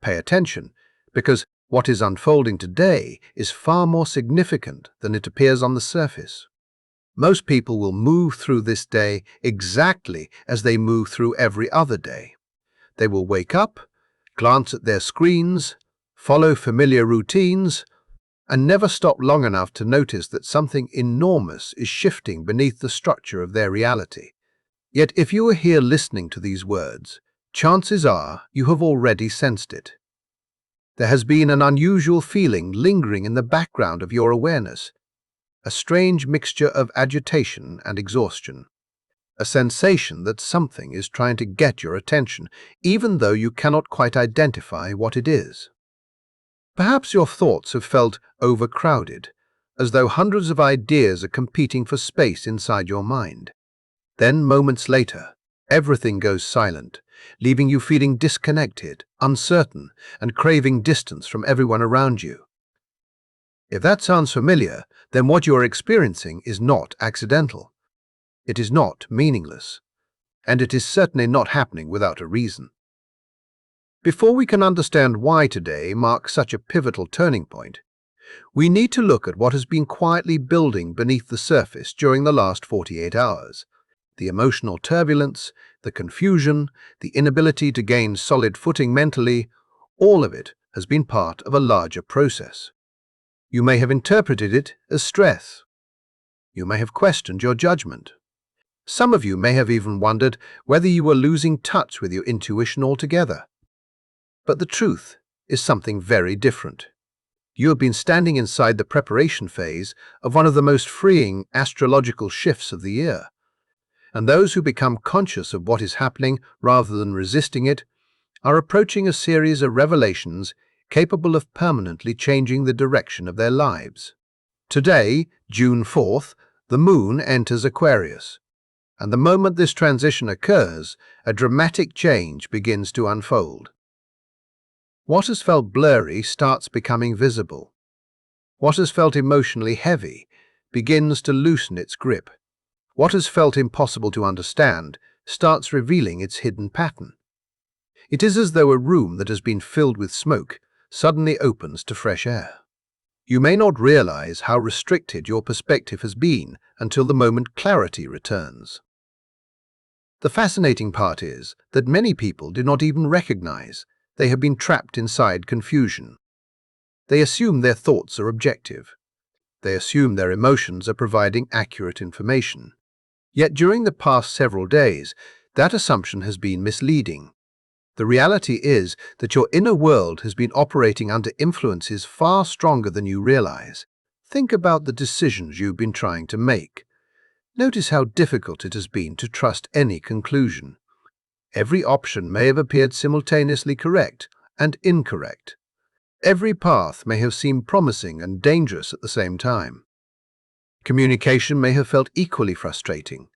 Pay attention, because what is unfolding today is far more significant than it appears on the surface. Most people will move through this day exactly as they move through every other day. They will wake up, glance at their screens, follow familiar routines, and never stop long enough to notice that something enormous is shifting beneath the structure of their reality. Yet if you are here listening to these words, chances are you have already sensed it. There has been an unusual feeling lingering in the background of your awareness, a strange mixture of agitation and exhaustion, a sensation that something is trying to get your attention, even though you cannot quite identify what it is. Perhaps your thoughts have felt overcrowded, as though hundreds of ideas are competing for space inside your mind. Then, moments later, everything goes silent, leaving you feeling disconnected, uncertain, and craving distance from everyone around you. If that sounds familiar, then what you are experiencing is not accidental. It is not meaningless, and it is certainly not happening without a reason. Before we can understand why today marks such a pivotal turning point, we need to look at what has been quietly building beneath the surface during the last 48 hours. The emotional turbulence, the confusion, the inability to gain solid footing mentally, all of it has been part of a larger process. You may have interpreted it as stress. You may have questioned your judgment. Some of you may have even wondered whether you were losing touch with your intuition altogether. But the truth is something very different. You have been standing inside the preparation phase of one of the most freeing astrological shifts of the year. And those who become conscious of what is happening rather than resisting it are approaching a series of revelations capable of permanently changing the direction of their lives. Today, June 4th, the Moon enters Aquarius. And the moment this transition occurs, a dramatic change begins to unfold. What has felt blurry starts becoming visible. What has felt emotionally heavy begins to loosen its grip. What has felt impossible to understand starts revealing its hidden pattern. It is as though a room that has been filled with smoke suddenly opens to fresh air. You may not realize how restricted your perspective has been until the moment clarity returns. The fascinating part is that many people do not even recognize they have been trapped inside confusion. They assume their thoughts are objective. They assume their emotions are providing accurate information. Yet during the past several days, that assumption has been misleading. The reality is that your inner world has been operating under influences far stronger than you realize. Think about the decisions you've been trying to make. Notice how difficult it has been to trust any conclusion. Every option may have appeared simultaneously correct and incorrect. Every path may have seemed promising and dangerous at the same time. Communication may have felt equally frustrating.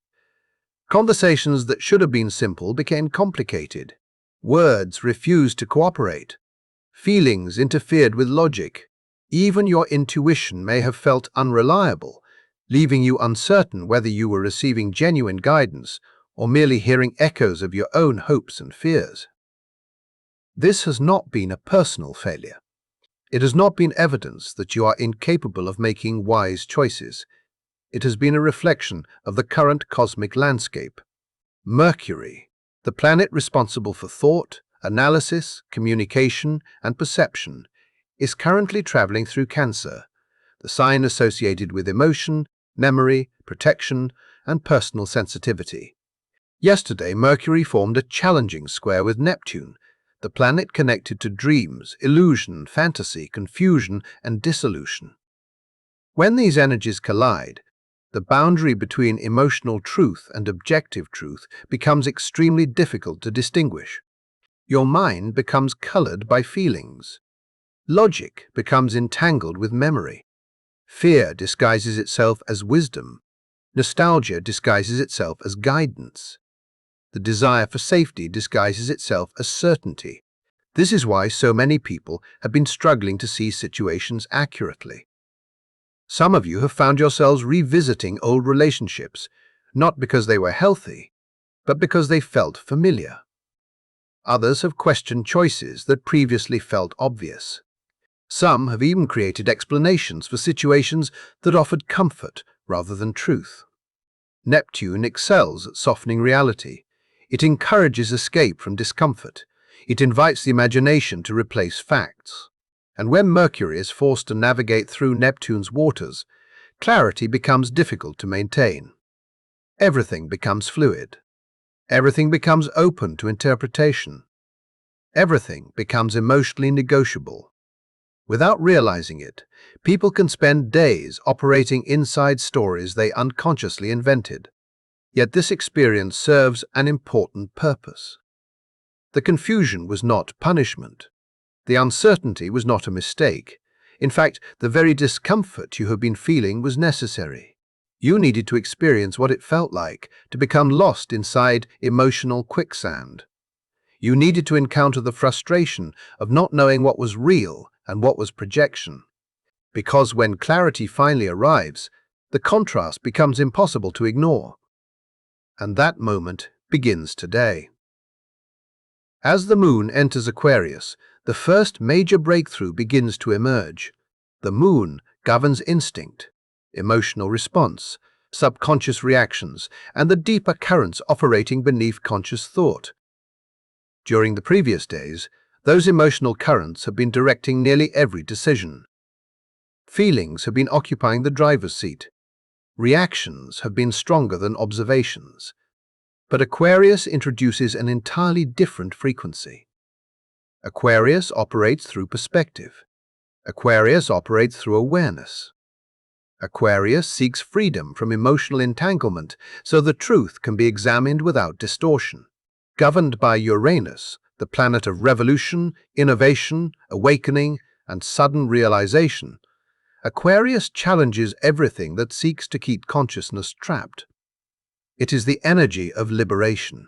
Conversations that should have been simple became complicated. Words refused to cooperate. Feelings interfered with logic. Even your intuition may have felt unreliable, leaving you uncertain whether you were receiving genuine guidance or merely hearing echoes of your own hopes and fears. This has not been a personal failure. It has not been evidence that you are incapable of making wise choices. It has been a reflection of the current cosmic landscape. Mercury, the planet responsible for thought, analysis, communication, and perception, is currently traveling through Cancer, the sign associated with emotion, memory, protection, and personal sensitivity. Yesterday, Mercury formed a challenging square with Neptune, the planet connected to dreams, illusion, fantasy, confusion, and dissolution. When these energies collide, the boundary between emotional truth and objective truth becomes extremely difficult to distinguish. Your mind becomes colored by feelings. Logic becomes entangled with memory. Fear disguises itself as wisdom. Nostalgia disguises itself as guidance. The desire for safety disguises itself as certainty. This is why so many people have been struggling to see situations accurately. Some of you have found yourselves revisiting old relationships, not because they were healthy, but because they felt familiar. Others have questioned choices that previously felt obvious. Some have even created explanations for situations that offered comfort rather than truth. Neptune excels at softening reality. It encourages escape from discomfort. It invites the imagination to replace facts. And when Mercury is forced to navigate through Neptune's waters, clarity becomes difficult to maintain. Everything becomes fluid. Everything becomes open to interpretation. Everything becomes emotionally negotiable. Without realizing it, people can spend days operating inside stories they unconsciously invented. Yet this experience serves an important purpose. The confusion was not punishment. The uncertainty was not a mistake. In fact, the very discomfort you have been feeling was necessary. You needed to experience what it felt like to become lost inside emotional quicksand. You needed to encounter the frustration of not knowing what was real and what was projection. Because when clarity finally arrives, the contrast becomes impossible to ignore. And that moment begins today. As the moon enters Aquarius, the first major breakthrough begins to emerge. The moon governs instinct, emotional response, subconscious reactions, and the deeper currents operating beneath conscious thought. During the previous days, those emotional currents have been directing nearly every decision. Feelings have been occupying the driver's seat. Reactions have been stronger than observations. But Aquarius introduces an entirely different frequency. Aquarius operates through perspective. Aquarius operates through awareness. Aquarius seeks freedom from emotional entanglement so the truth can be examined without distortion. Governed by Uranus, the planet of revolution, innovation, awakening, and sudden realization, Aquarius challenges everything that seeks to keep consciousness trapped. It is the energy of liberation.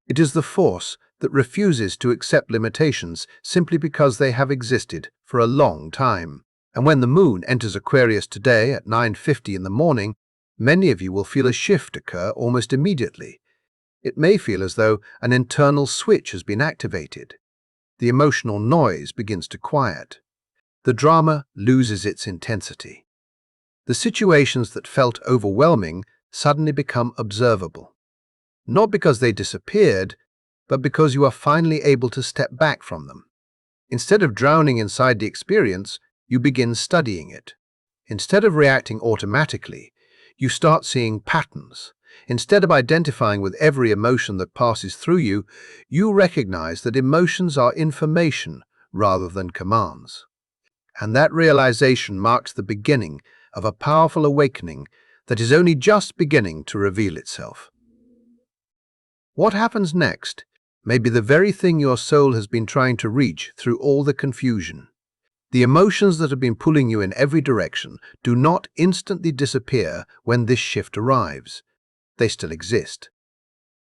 It is the force that refuses to accept limitations simply because they have existed for a long time. And when the moon enters Aquarius today at 9:50 in the morning, many of you will feel a shift occur almost immediately. It may feel as though an internal switch has been activated. The emotional noise begins to quiet. The drama loses its intensity. The situations that felt overwhelming suddenly become observable. Not because they disappeared, but because you are finally able to step back from them. Instead of drowning inside the experience, you begin studying it. Instead of reacting automatically, you start seeing patterns. Instead of identifying with every emotion that passes through you, you recognize that emotions are information rather than commands. And that realization marks the beginning of a powerful awakening that is only just beginning to reveal itself. What happens next may be the very thing your soul has been trying to reach through all the confusion. The emotions that have been pulling you in every direction do not instantly disappear when this shift arrives. They still exist.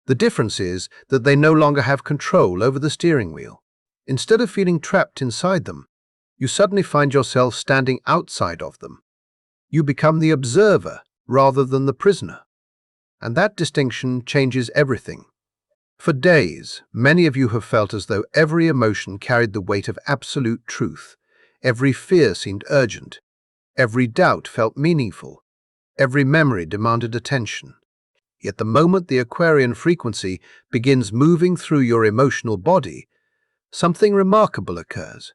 The difference is that they no longer have control over the steering wheel. Instead of feeling trapped inside them, you suddenly find yourself standing outside of them. You become the observer rather than the prisoner. And that distinction changes everything. For days, many of you have felt as though every emotion carried the weight of absolute truth. Every fear seemed urgent. Every doubt felt meaningful. Every memory demanded attention. Yet the moment the Aquarian frequency begins moving through your emotional body, something remarkable occurs.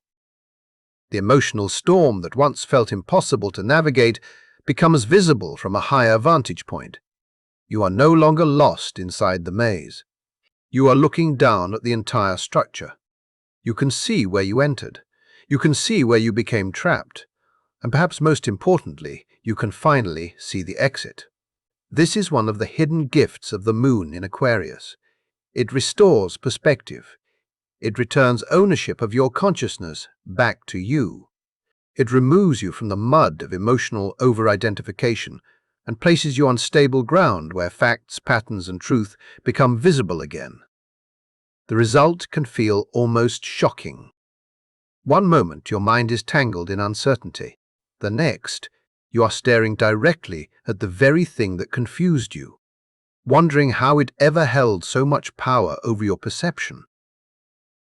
The emotional storm that once felt impossible to navigate becomes visible from a higher vantage point. You are no longer lost inside the maze. You are looking down at the entire structure. You can see where you entered. You can see where you became trapped. And perhaps most importantly, you can finally see the exit. This is one of the hidden gifts of the moon in Aquarius. It restores perspective. It returns ownership of your consciousness back to you. It removes you from the mud of emotional over-identification and places you on stable ground where facts, patterns, and truth become visible again. The result can feel almost shocking. One moment your mind is tangled in uncertainty. The next, you are staring directly at the very thing that confused you, wondering how it ever held so much power over your perception.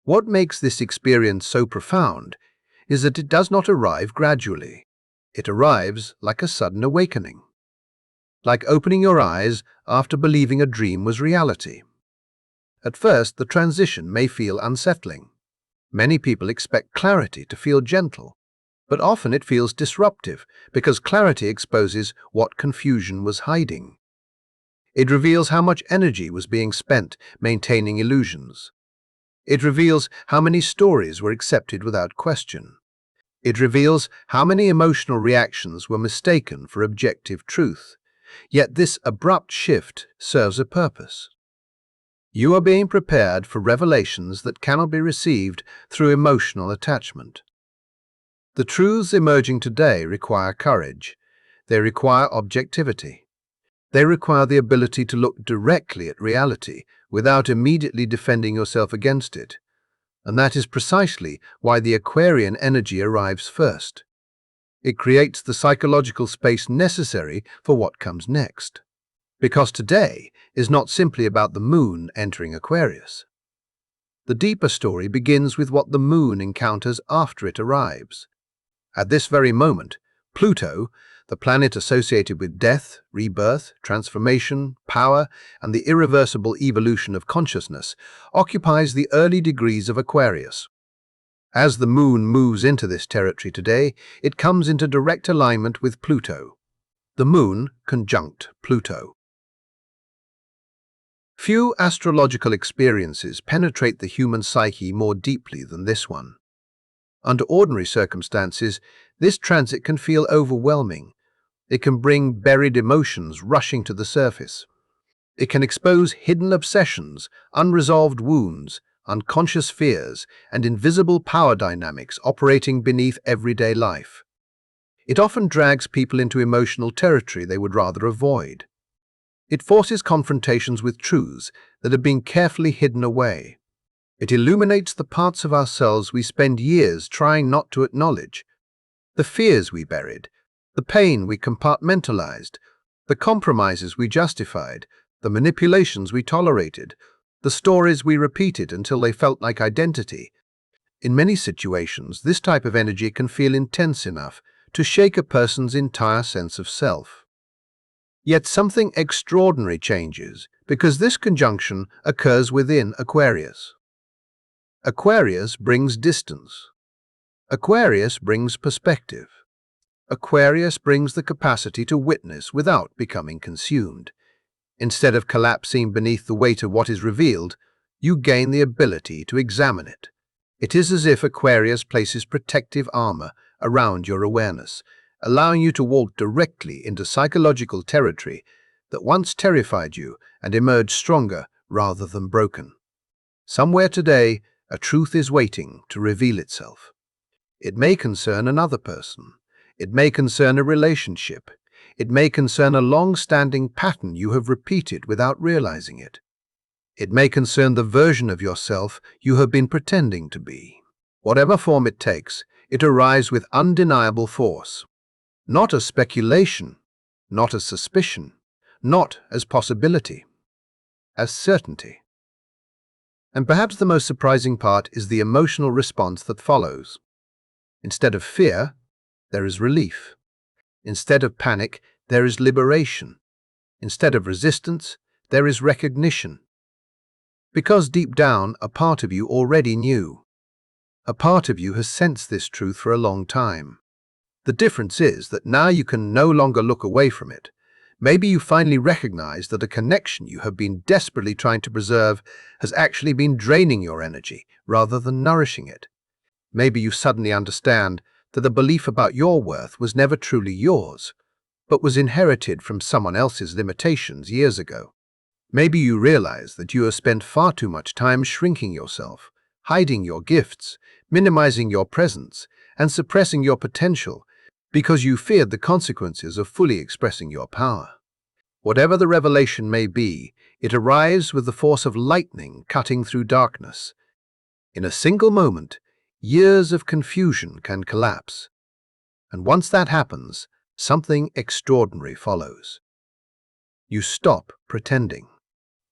What makes this experience so profound is that it does not arrive gradually. It arrives like a sudden awakening, like opening your eyes after believing a dream was reality. At first, the transition may feel unsettling. Many people expect clarity to feel gentle, but often it feels disruptive because clarity exposes what confusion was hiding. It reveals how much energy was being spent maintaining illusions. It reveals how many stories were accepted without question. It reveals how many emotional reactions were mistaken for objective truth. Yet this abrupt shift serves a purpose. You are being prepared for revelations that cannot be received through emotional attachment. The truths emerging today require courage. They require objectivity. They require the ability to look directly at reality without immediately defending yourself against it. And that is precisely why the Aquarian energy arrives first. It creates the psychological space necessary for what comes next. Because today is not simply about the moon entering Aquarius. The deeper story begins with what the moon encounters after it arrives. At this very moment, Pluto, the planet associated with death, rebirth, transformation, power, and the irreversible evolution of consciousness, occupies the early degrees of Aquarius. As the moon moves into this territory today, it comes into direct alignment with Pluto. The moon conjunct Pluto. Few astrological experiences penetrate the human psyche more deeply than this one. Under ordinary circumstances, this transit can feel overwhelming. It can bring buried emotions rushing to the surface. It can expose hidden obsessions, unresolved wounds, unconscious fears, and invisible power dynamics operating beneath everyday life. It often drags people into emotional territory they would rather avoid. It forces confrontations with truths that have been carefully hidden away. It illuminates the parts of ourselves we spend years trying not to acknowledge, the fears we buried, the pain we compartmentalized, the compromises we justified, the manipulations we tolerated, the stories we repeated until they felt like identity. In many situations, this type of energy can feel intense enough to shake a person's entire sense of self. Yet something extraordinary changes because this conjunction occurs within Aquarius. Aquarius brings distance. Aquarius brings perspective. Aquarius brings the capacity to witness without becoming consumed. Instead of collapsing beneath the weight of what is revealed, you gain the ability to examine it. It is as if Aquarius places protective armor around your awareness, allowing you to walk directly into psychological territory that once terrified you and emerged stronger rather than broken. Somewhere today, a truth is waiting to reveal itself. It may concern another person. It may concern a relationship. It may concern a long-standing pattern you have repeated without realizing it. It may concern the version of yourself you have been pretending to be. Whatever form it takes, it arrives with undeniable force. Not as speculation, not as suspicion, not as possibility, as certainty. And perhaps the most surprising part is the emotional response that follows. Instead of fear, there is relief. Instead of panic, there is liberation. Instead of resistance, there is recognition. Because deep down, a part of you already knew. A part of you has sensed this truth for a long time. The difference is that now you can no longer look away from it. Maybe you finally recognize that a connection you have been desperately trying to preserve has actually been draining your energy rather than nourishing it. Maybe you suddenly understand that the belief about your worth was never truly yours, but was inherited from someone else's limitations years ago. Maybe you realize that you have spent far too much time shrinking yourself, hiding your gifts, minimizing your presence, and suppressing your potential because you feared the consequences of fully expressing your power. Whatever the revelation may be, it arrives with the force of lightning cutting through darkness. In a single moment, years of confusion can collapse. And once that happens, something extraordinary follows. You stop pretending.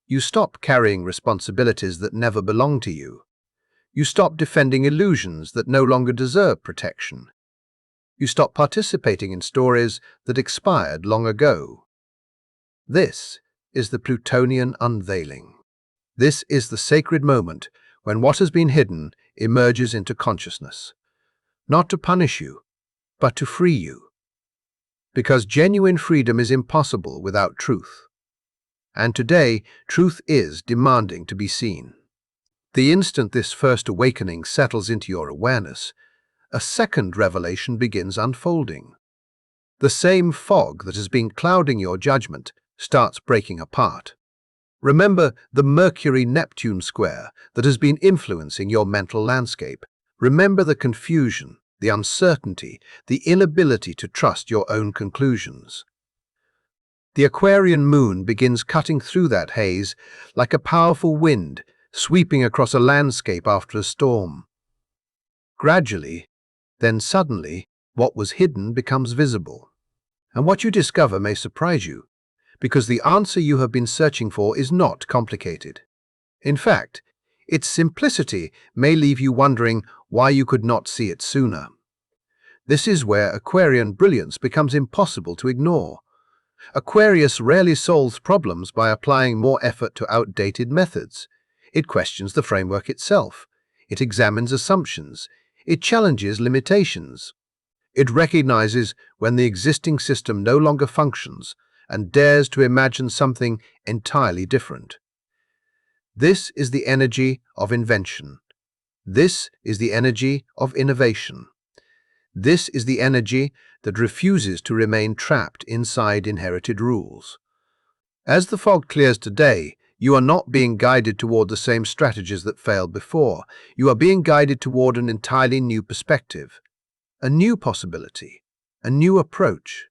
You stop carrying responsibilities that never belong to you. You stop defending illusions that no longer deserve protection. You stop participating in stories that expired long ago. This is the Plutonian unveiling. This is the sacred moment when what has been hidden emerges into consciousness, not to punish you, but to free you. Because genuine freedom is impossible without truth. And today, truth is demanding to be seen. The instant this first awakening settles into your awareness, a second revelation begins unfolding. The same fog that has been clouding your judgment starts breaking apart. Remember the Mercury-Neptune square that has been influencing your mental landscape. Remember the confusion, the uncertainty, the inability to trust your own conclusions. The Aquarian Moon begins cutting through that haze like a powerful wind sweeping across a landscape after a storm. Gradually, then suddenly, what was hidden becomes visible. And what you discover may surprise you, because the answer you have been searching for is not complicated. In fact, its simplicity may leave you wondering why you could not see it sooner. This is where Aquarian brilliance becomes impossible to ignore. Aquarius rarely solves problems by applying more effort to outdated methods. It questions the framework itself. It examines assumptions. It challenges limitations. It recognizes when the existing system no longer functions and dares to imagine something entirely different. This is the energy of invention. This is the energy of innovation. This is the energy that refuses to remain trapped inside inherited rules. As the fog clears today, you are not being guided toward the same strategies that failed before. You are being guided toward an entirely new perspective, a new possibility, a new approach.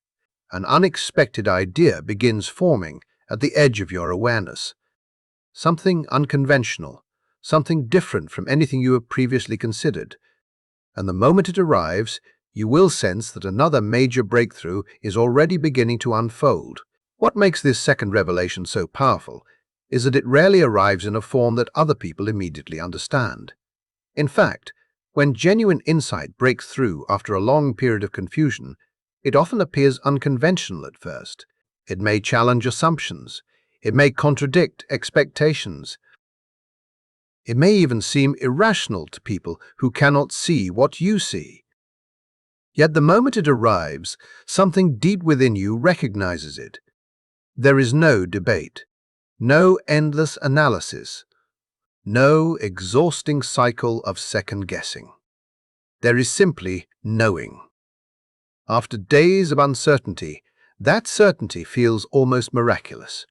An unexpected idea begins forming at the edge of your awareness. Something unconventional, something different from anything you have previously considered. And the moment it arrives, you will sense that another major breakthrough is already beginning to unfold. What makes this second revelation so powerful is that it rarely arrives in a form that other people immediately understand. In fact, when genuine insight breaks through after a long period of confusion, it often appears unconventional at first. It may challenge assumptions. It may contradict expectations. It may even seem irrational to people who cannot see what you see. Yet the moment it arrives, something deep within you recognizes it. There is no debate, no endless analysis, no exhausting cycle of second-guessing. There is simply knowing. After days of uncertainty, that certainty feels almost miraculous.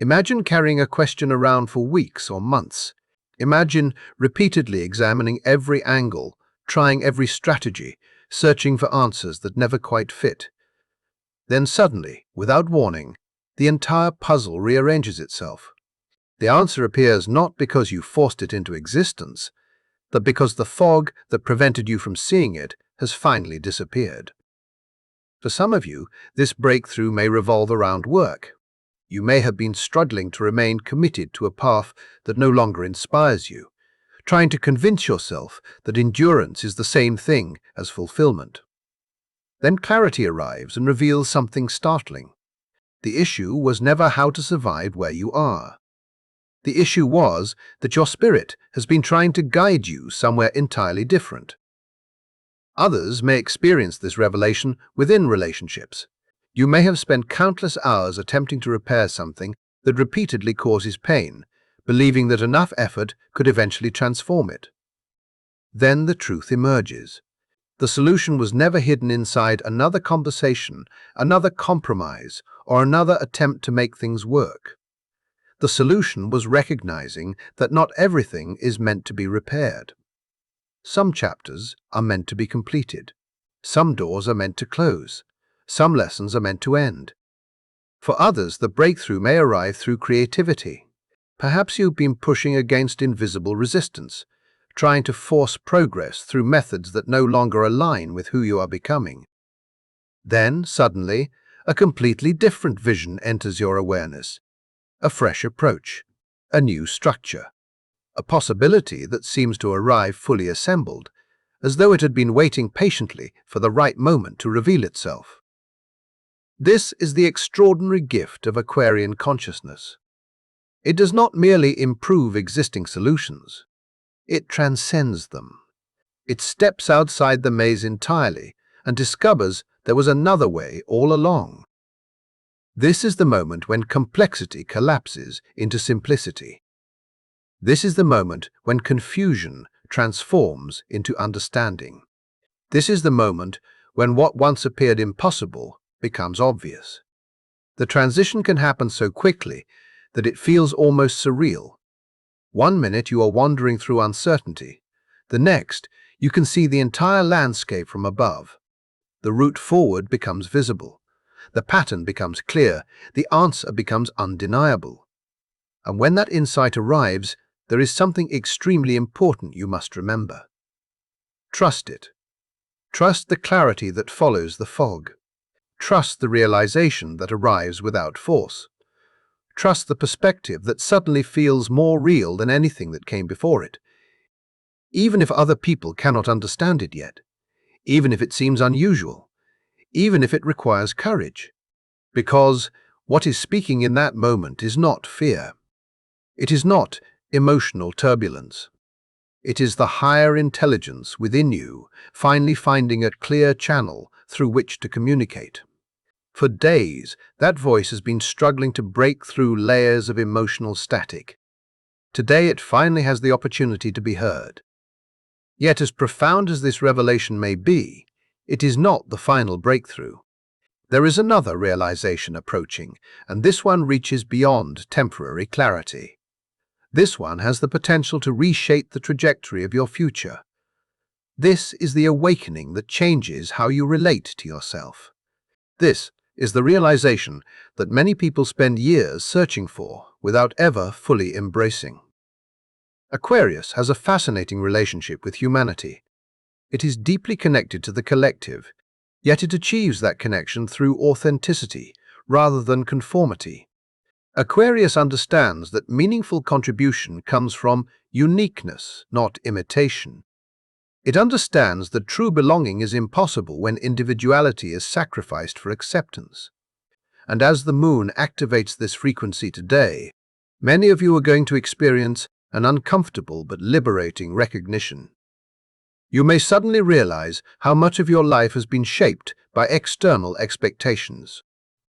Imagine carrying a question around for weeks or months. Imagine repeatedly examining every angle, trying every strategy, searching for answers that never quite fit. Then suddenly, without warning, the entire puzzle rearranges itself. The answer appears not because you forced it into existence, but because the fog that prevented you from seeing it has finally disappeared. For some of you, this breakthrough may revolve around work. You may have been struggling to remain committed to a path that no longer inspires you, trying to convince yourself that endurance is the same thing as fulfillment. Then clarity arrives and reveals something startling. The issue was never how to survive where you are. The issue was that your spirit has been trying to guide you somewhere entirely different. Others may experience this revelation within relationships. You may have spent countless hours attempting to repair something that repeatedly causes pain, believing that enough effort could eventually transform it. Then the truth emerges. The solution was never hidden inside another conversation, another compromise, or another attempt to make things work. The solution was recognizing that not everything is meant to be repaired. Some chapters are meant to be completed. Some doors are meant to close. Some lessons are meant to end. For others, the breakthrough may arrive through creativity. Perhaps you've been pushing against invisible resistance, trying to force progress through methods that no longer align with who you are becoming. Then, suddenly, a completely different vision enters your awareness. A fresh approach, a new structure, a possibility that seems to arrive fully assembled, as though it had been waiting patiently for the right moment to reveal itself. This is the extraordinary gift of Aquarian consciousness. It does not merely improve existing solutions, it transcends them. It steps outside the maze entirely and discovers there was another way all along. This is the moment when complexity collapses into simplicity. This is the moment when confusion transforms into understanding. This is the moment when what once appeared impossible becomes obvious. The transition can happen so quickly that it feels almost surreal. One minute you are wandering through uncertainty. The next, you can see the entire landscape from above. The route forward becomes visible. The pattern becomes clear. The answer becomes undeniable. And when that insight arrives, there is something extremely important you must remember. Trust it. Trust the clarity that follows the fog. Trust the realization that arrives without force. Trust the perspective that suddenly feels more real than anything that came before it. Even if other people cannot understand it yet, even if it seems unusual, even if it requires courage. Because what is speaking in that moment is not fear. It is not emotional turbulence. It is the higher intelligence within you finally finding a clear channel through which to communicate. For days, that voice has been struggling to break through layers of emotional static. Today it finally has the opportunity to be heard. Yet as profound as this revelation may be, it is not the final breakthrough. There is another realization approaching, and this one reaches beyond temporary clarity. This one has the potential to reshape the trajectory of your future. This is the awakening that changes how you relate to yourself. This is the realization that many people spend years searching for without ever fully embracing. Aquarius has a fascinating relationship with humanity. It is deeply connected to the collective, yet it achieves that connection through authenticity rather than conformity. Aquarius understands that meaningful contribution comes from uniqueness, not imitation. It understands that true belonging is impossible when individuality is sacrificed for acceptance. And as the moon activates this frequency today, many of you are going to experience an uncomfortable but liberating recognition. You may suddenly realize how much of your life has been shaped by external expectations.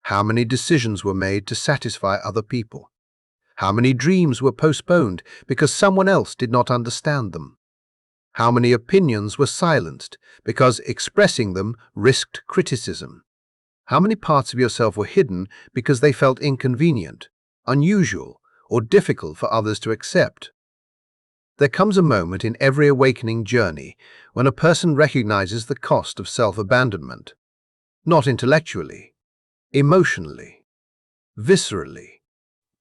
How many decisions were made to satisfy other people? How many dreams were postponed because someone else did not understand them? How many opinions were silenced because expressing them risked criticism? How many parts of yourself were hidden because they felt inconvenient, unusual, or difficult for others to accept? There comes a moment in every awakening journey when a person recognizes the cost of self-abandonment, not intellectually, emotionally, viscerally.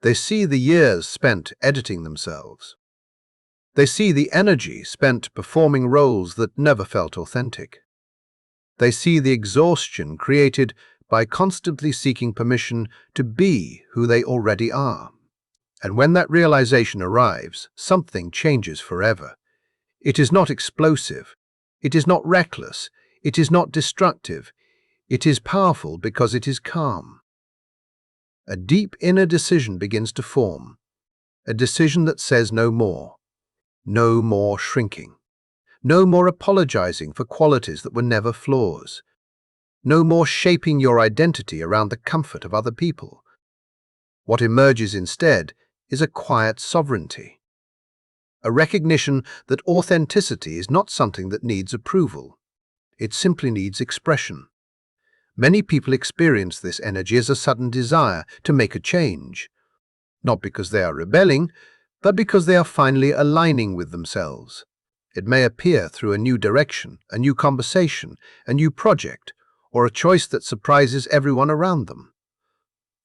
They see the years spent editing themselves. They see the energy spent performing roles that never felt authentic. They see the exhaustion created by constantly seeking permission to be who they already are. And when that realization arrives, something changes forever. It is not explosive. It is not reckless. It is not destructive. It is powerful because it is calm. A deep inner decision begins to form. A decision that says no more. No more shrinking. No more apologizing for qualities that were never flaws. No more shaping your identity around the comfort of other people. What emerges instead is a quiet sovereignty. A recognition that authenticity is not something that needs approval. It simply needs expression. Many people experience this energy as a sudden desire to make a change, not because they are rebelling, but because they are finally aligning with themselves. It may appear through a new direction, a new conversation, a new project, or a choice that surprises everyone around them.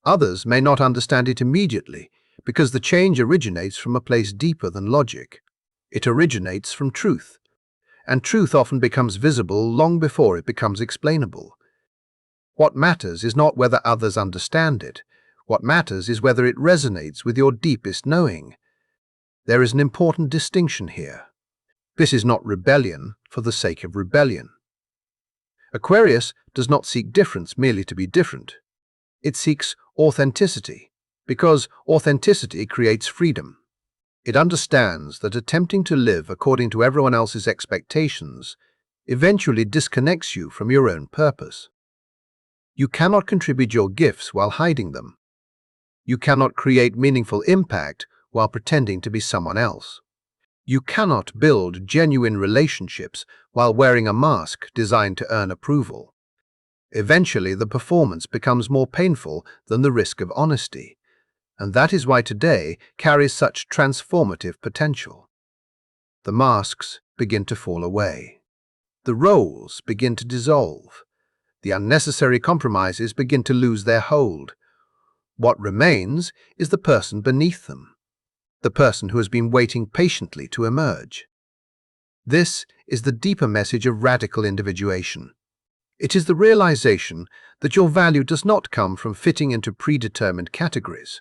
Others may not understand it immediately because the change originates from a place deeper than logic. It originates from truth, and truth often becomes visible long before it becomes explainable. What matters is not whether others understand it. What matters is whether it resonates with your deepest knowing. There is an important distinction here. This is not rebellion for the sake of rebellion. Aquarius does not seek difference merely to be different. It seeks authenticity, because authenticity creates freedom. It understands that attempting to live according to everyone else's expectations eventually disconnects you from your own purpose. You cannot contribute your gifts while hiding them. You cannot create meaningful impact while pretending to be someone else. You cannot build genuine relationships while wearing a mask designed to earn approval. Eventually, the performance becomes more painful than the risk of honesty, and that is why today carries such transformative potential. The masks begin to fall away. The roles begin to dissolve. The unnecessary compromises begin to lose their hold. What remains is the person beneath them, the person who has been waiting patiently to emerge. This is the deeper message of radical individuation. It is the realization that your value does not come from fitting into predetermined categories.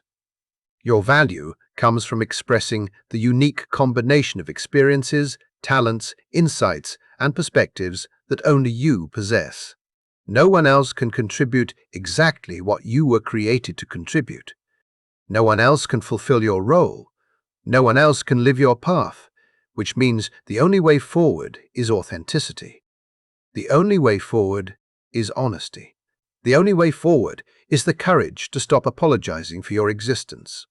Your value comes from expressing the unique combination of experiences, talents, insights, and perspectives that only you possess. No one else can contribute exactly what you were created to contribute. No one else can fulfill your role. No one else can live your path, which means the only way forward is authenticity. The only way forward is honesty. The only way forward is the courage to stop apologizing for your existence.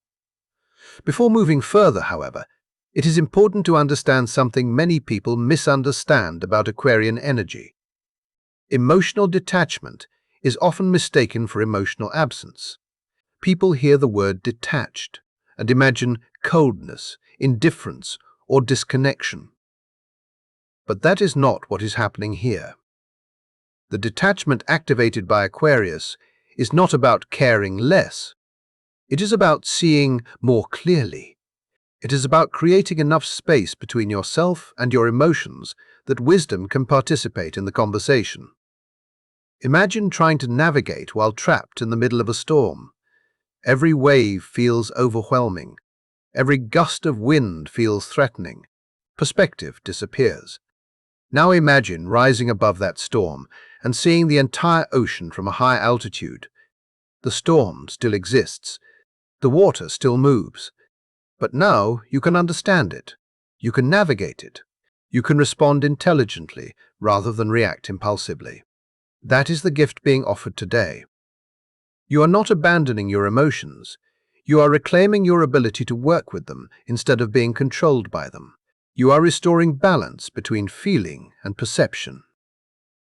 Before moving further, however, it is important to understand something many people misunderstand about Aquarian energy. Emotional detachment is often mistaken for emotional absence. People hear the word detached and imagine coldness, indifference, or disconnection. But that is not what is happening here. The detachment activated by Aquarius is not about caring less. It is about seeing more clearly. It is about creating enough space between yourself and your emotions that wisdom can participate in the conversation. Imagine trying to navigate while trapped in the middle of a storm. Every wave feels overwhelming. Every gust of wind feels threatening. Perspective disappears. Now imagine rising above that storm and seeing the entire ocean from a high altitude. The storm still exists. The water still moves. But now you can understand it. You can navigate it. You can respond intelligently rather than react impulsively. That is the gift being offered today. You are not abandoning your emotions. You are reclaiming your ability to work with them instead of being controlled by them. You are restoring balance between feeling and perception.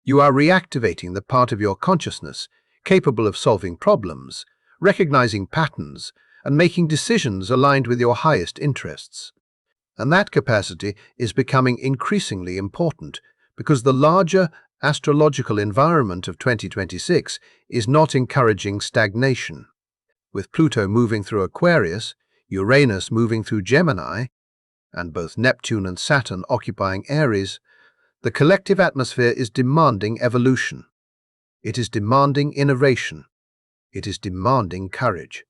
You are reactivating the part of your consciousness capable of solving problems, recognizing patterns, and making decisions aligned with your highest interests. And that capacity is becoming increasingly important because the larger astrological environment of 2026 is not encouraging stagnation. With Pluto moving through Aquarius, Uranus moving through Gemini, and both Neptune and Saturn occupying Aries, the collective atmosphere is demanding evolution. It is demanding innovation. It is demanding courage.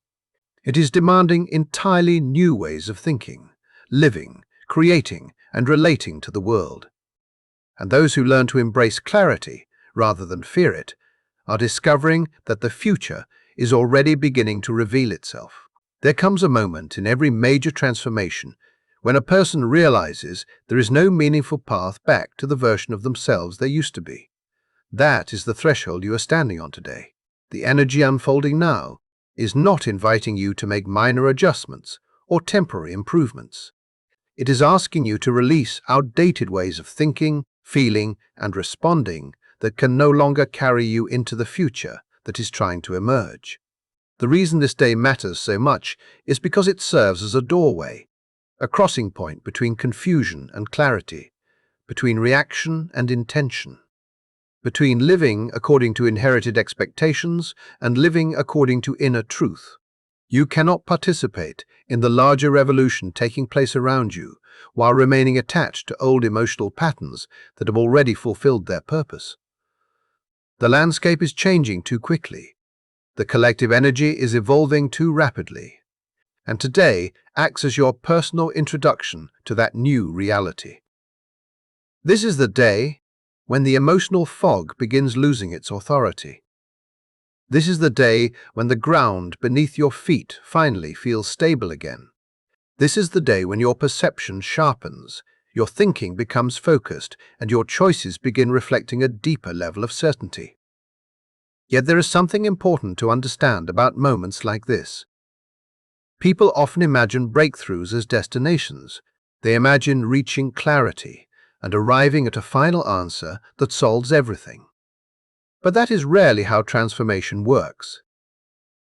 It is demanding entirely new ways of thinking, living, creating, and relating to the world. And those who learn to embrace clarity, rather than fear it, are discovering that the future is already beginning to reveal itself. There comes a moment in every major transformation when a person realizes there is no meaningful path back to the version of themselves they used to be. That is the threshold you are standing on today. The energy unfolding now is not inviting you to make minor adjustments or temporary improvements. It is asking you to release outdated ways of thinking, feeling, and responding that can no longer carry you into the future that is trying to emerge. The reason this day matters so much is because it serves as a doorway, a crossing point between confusion and clarity, between reaction and intention, between living according to inherited expectations and living according to inner truth. You cannot participate in the larger revolution taking place around you while remaining attached to old emotional patterns that have already fulfilled their purpose. The landscape is changing too quickly. The collective energy is evolving too rapidly. and today acts as your personal introduction to that new reality. This is the day when the emotional fog begins losing its authority. This is the day when the ground beneath your feet finally feels stable again. This is the day when your perception sharpens, your thinking becomes focused, and your choices begin reflecting a deeper level of certainty. Yet there is something important to understand about moments like this. People often imagine breakthroughs as destinations. They imagine reaching clarity and arriving at a final answer that solves everything. But that is rarely how transformation works.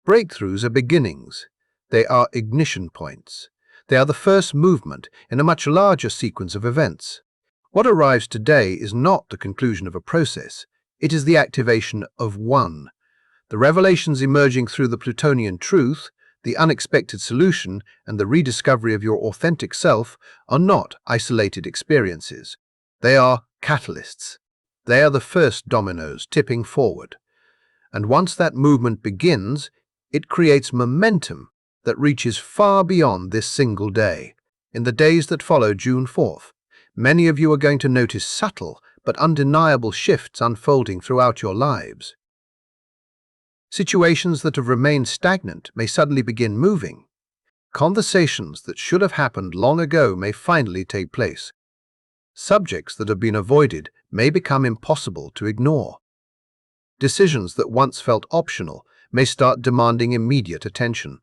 Breakthroughs are beginnings. They are ignition points. They are the first movement in a much larger sequence of events. What arrives today is not the conclusion of a process. It is the activation of one. The revelations emerging through the Plutonian truth, the unexpected solution, and the rediscovery of your authentic self are not isolated experiences. They are catalysts. They are the first dominoes tipping forward. And once that movement begins, it creates momentum that reaches far beyond this single day. In the days that follow June 4th, many of you are going to notice subtle but undeniable shifts unfolding throughout your lives. Situations that have remained stagnant may suddenly begin moving. Conversations that should have happened long ago may finally take place. Subjects that have been avoided may become impossible to ignore. Decisions that once felt optional may start demanding immediate attention.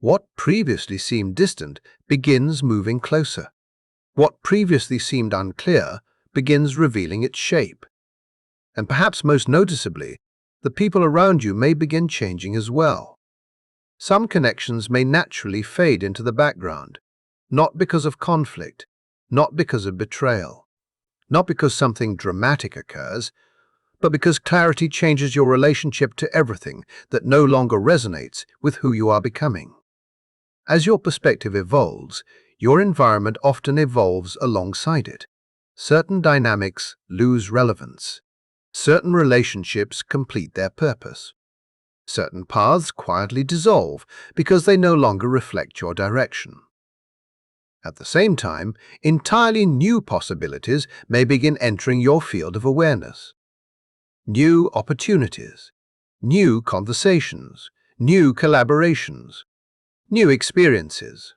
What previously seemed distant begins moving closer. What previously seemed unclear begins revealing its shape. And perhaps most noticeably, the people around you may begin changing as well. Some connections may naturally fade into the background, not because of conflict, not because of betrayal, not because something dramatic occurs, but because clarity changes your relationship to everything that no longer resonates with who you are becoming. As your perspective evolves, your environment often evolves alongside it. Certain dynamics lose relevance. Certain relationships complete their purpose. Certain paths quietly dissolve because they no longer reflect your direction. At the same time, entirely new possibilities may begin entering your field of awareness. New opportunities, new conversations, new collaborations, new experiences,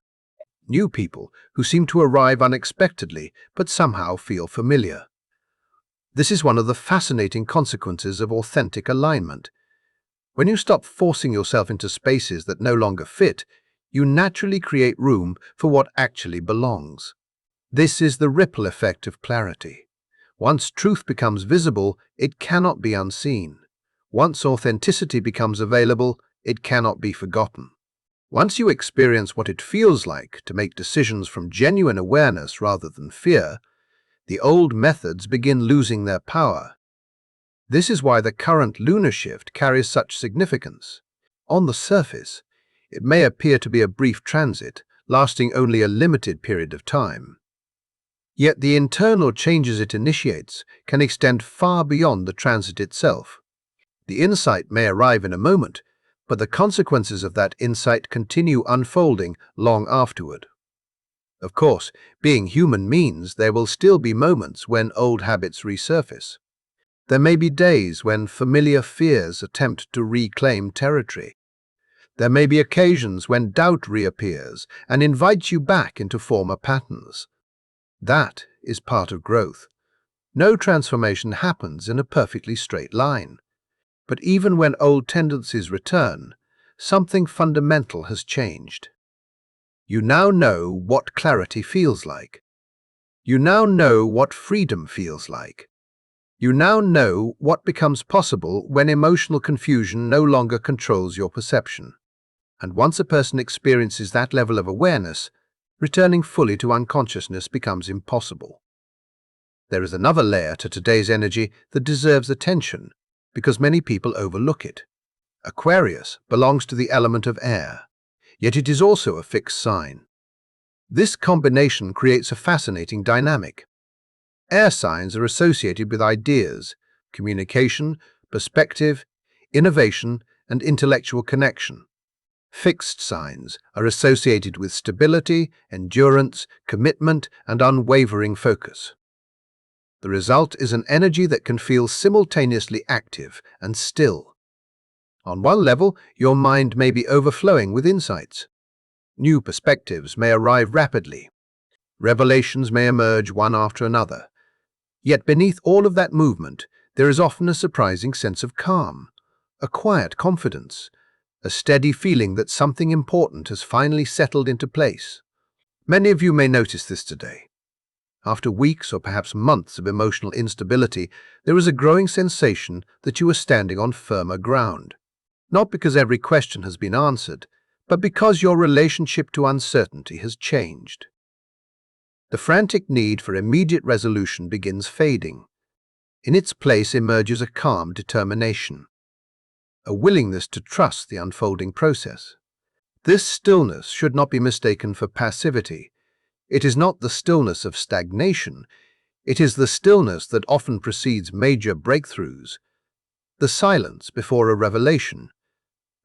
new people who seem to arrive unexpectedly but somehow feel familiar. This is one of the fascinating consequences of authentic alignment. When you stop forcing yourself into spaces that no longer fit, you naturally create room for what actually belongs. This is the ripple effect of clarity. Once truth becomes visible, it cannot be unseen. Once authenticity becomes available, it cannot be forgotten. Once you experience what it feels like to make decisions from genuine awareness rather than fear, the old methods begin losing their power. This is why the current lunar shift carries such significance. On the surface, it may appear to be a brief transit, lasting only a limited period of time. Yet the internal changes it initiates can extend far beyond the transit itself. The insight may arrive in a moment, but the consequences of that insight continue unfolding long afterward. Of course, being human means there will still be moments when old habits resurface. There may be days when familiar fears attempt to reclaim territory. There may be occasions when doubt reappears and invites you back into former patterns. That is part of growth. No transformation happens in a perfectly straight line. But even when old tendencies return, something fundamental has changed. You now know what clarity feels like. You now know what freedom feels like. You now know what becomes possible when emotional confusion no longer controls your perception. And once a person experiences that level of awareness, returning fully to unconsciousness becomes impossible. There is another layer to today's energy that deserves attention because many people overlook it. Aquarius belongs to the element of air, yet it is also a fixed sign. This combination creates a fascinating dynamic. Air signs are associated with ideas, communication, perspective, innovation, and intellectual connection. Fixed signs are associated with stability, endurance, commitment, and unwavering focus. The result is an energy that can feel simultaneously active and still. On one level, your mind may be overflowing with insights. New perspectives may arrive rapidly. Revelations may emerge one after another. Yet beneath all of that movement, there is often a surprising sense of calm, a quiet confidence, a steady feeling that something important has finally settled into place. Many of you may notice this today. After weeks or perhaps months of emotional instability, there is a growing sensation that you are standing on firmer ground. Not because every question has been answered, but because your relationship to uncertainty has changed. The frantic need for immediate resolution begins fading. In its place emerges a calm determination, a willingness to trust the unfolding process. This stillness should not be mistaken for passivity. It is not the stillness of stagnation. It is the stillness that often precedes major breakthroughs, the silence before a revelation,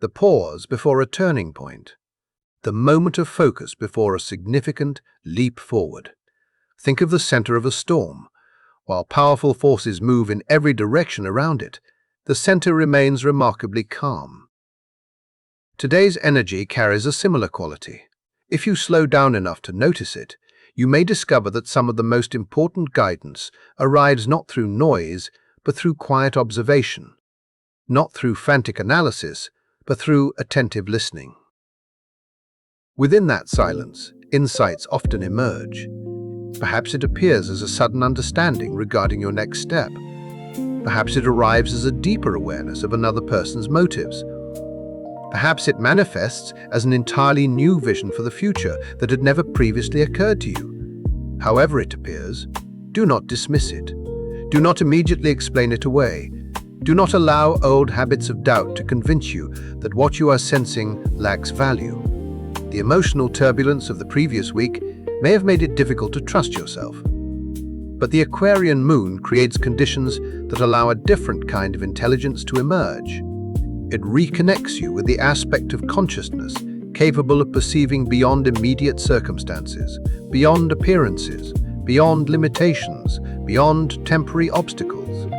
the pause before a turning point, the moment of focus before a significant leap forward. Think of the center of a storm. While powerful forces move in every direction around it, the center remains remarkably calm. Today's energy carries a similar quality. If you slow down enough to notice it, you may discover that some of the most important guidance arrives not through noise, but through quiet observation, not through frantic analysis, but through attentive listening. Within that silence, insights often emerge. Perhaps it appears as a sudden understanding regarding your next step. Perhaps it arrives as a deeper awareness of another person's motives. Perhaps it manifests as an entirely new vision for the future that had never previously occurred to you. However it appears, do not dismiss it. Do not immediately explain it away. Do not allow old habits of doubt to convince you that what you are sensing lacks value. The emotional turbulence of the previous week may have made it difficult to trust yourself. But the Aquarian Moon creates conditions that allow a different kind of intelligence to emerge. It reconnects you with the aspect of consciousness capable of perceiving beyond immediate circumstances, beyond appearances, beyond limitations, beyond temporary obstacles.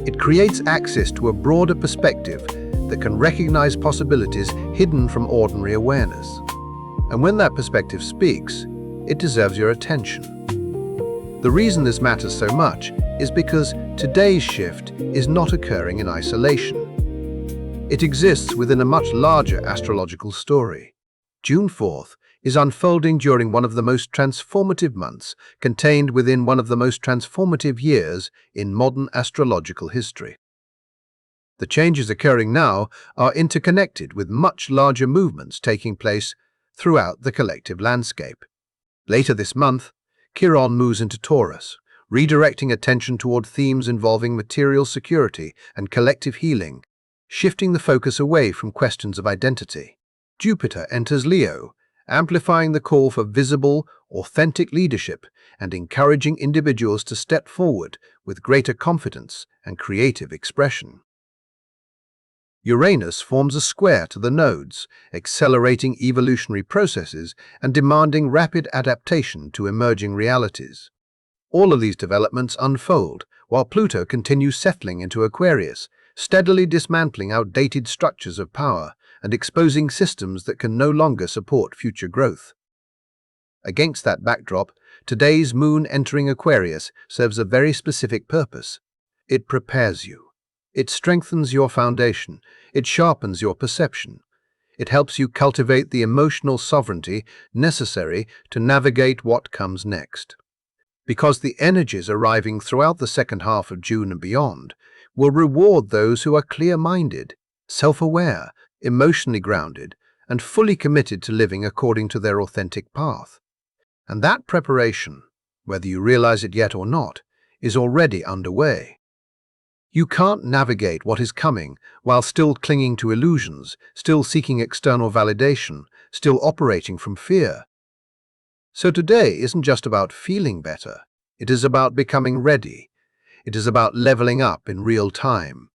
It creates access to a broader perspective that can recognize possibilities hidden from ordinary awareness. And when that perspective speaks, it deserves your attention. The reason this matters so much is because today's shift is not occurring in isolation. It exists within a much larger astrological story. June 4th is unfolding during one of the most transformative months contained within one of the most transformative years in modern astrological history. The changes occurring now are interconnected with much larger movements taking place throughout the collective landscape. Later this month, Chiron moves into Taurus, redirecting attention toward themes involving material security and collective healing, shifting the focus away from questions of identity. Jupiter enters Leo, amplifying the call for visible, authentic leadership and encouraging individuals to step forward with greater confidence and creative expression. Uranus forms a square to the nodes, accelerating evolutionary processes and demanding rapid adaptation to emerging realities. All of these developments unfold while Pluto continues settling into Aquarius, steadily dismantling outdated structures of power and exposing systems that can no longer support future growth. Against that backdrop, today's moon entering Aquarius serves a very specific purpose. It prepares you. It strengthens your foundation. It sharpens your perception. It helps you cultivate the emotional sovereignty necessary to navigate what comes next. Because the energies arriving throughout the second half of June and beyond will reward those who are clear-minded, self-aware, emotionally grounded, and fully committed to living according to their authentic path. And that preparation, whether you realize it yet or not, is already underway. You can't navigate what is coming while still clinging to illusions, still seeking external validation, still operating from fear. So today isn't just about feeling better. It is about becoming ready. It is about leveling up in real time.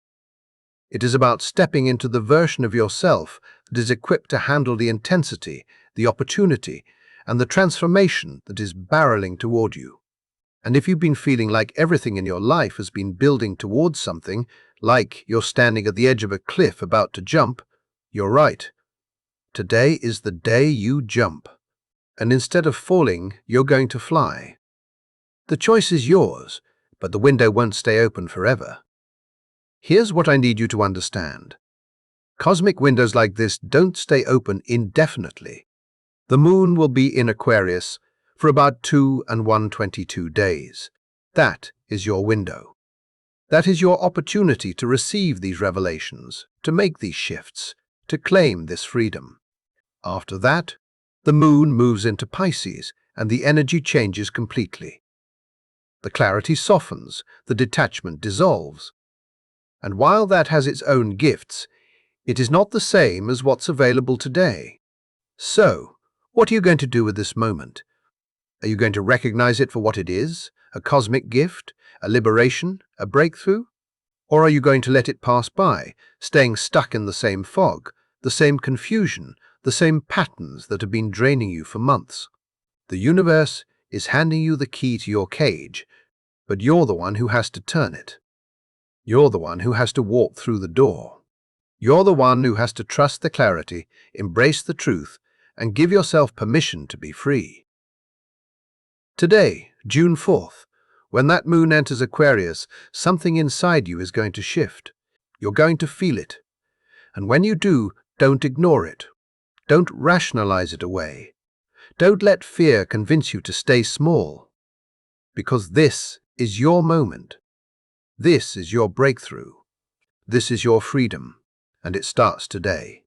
It is about stepping into the version of yourself that is equipped to handle the intensity, the opportunity, and the transformation that is barreling toward you. And if you've been feeling like everything in your life has been building towards something, like you're standing at the edge of a cliff about to jump, you're right. Today is the day you jump. And instead of falling, you're going to fly. The choice is yours, but the window won't stay open forever. Here's what I need you to understand. Cosmic windows like this don't stay open indefinitely. The moon will be in Aquarius for about 2 and 122 days. That is your window. That is your opportunity to receive these revelations, to make these shifts, to claim this freedom. After that, the moon moves into Pisces and the energy changes completely. The clarity softens, the detachment dissolves. And while that has its own gifts, it is not the same as what's available today. So, what are you going to do with this moment? Are you going to recognize it for what it is, a cosmic gift, a liberation, a breakthrough? Or are you going to let it pass by, staying stuck in the same fog, the same confusion, the same patterns that have been draining you for months? The universe is handing you the key to your cage, but you're the one who has to turn it. You're the one who has to walk through the door. You're the one who has to trust the clarity, embrace the truth, and give yourself permission to be free. Today, June 4th, when that moon enters Aquarius, something inside you is going to shift. You're going to feel it. And when you do, don't ignore it. Don't rationalize it away. Don't let fear convince you to stay small. Because this is your moment. This is your breakthrough. This is your freedom. And it starts today.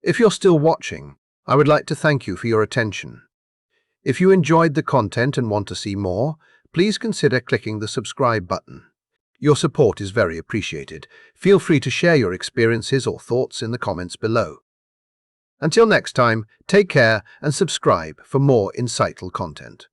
If you're still watching, I would like to thank you for your attention. If you enjoyed the content and want to see more, please consider clicking the subscribe button. Your support is very appreciated. Feel free to share your experiences or thoughts in the comments below. Until next time, take care and subscribe for more insightful content.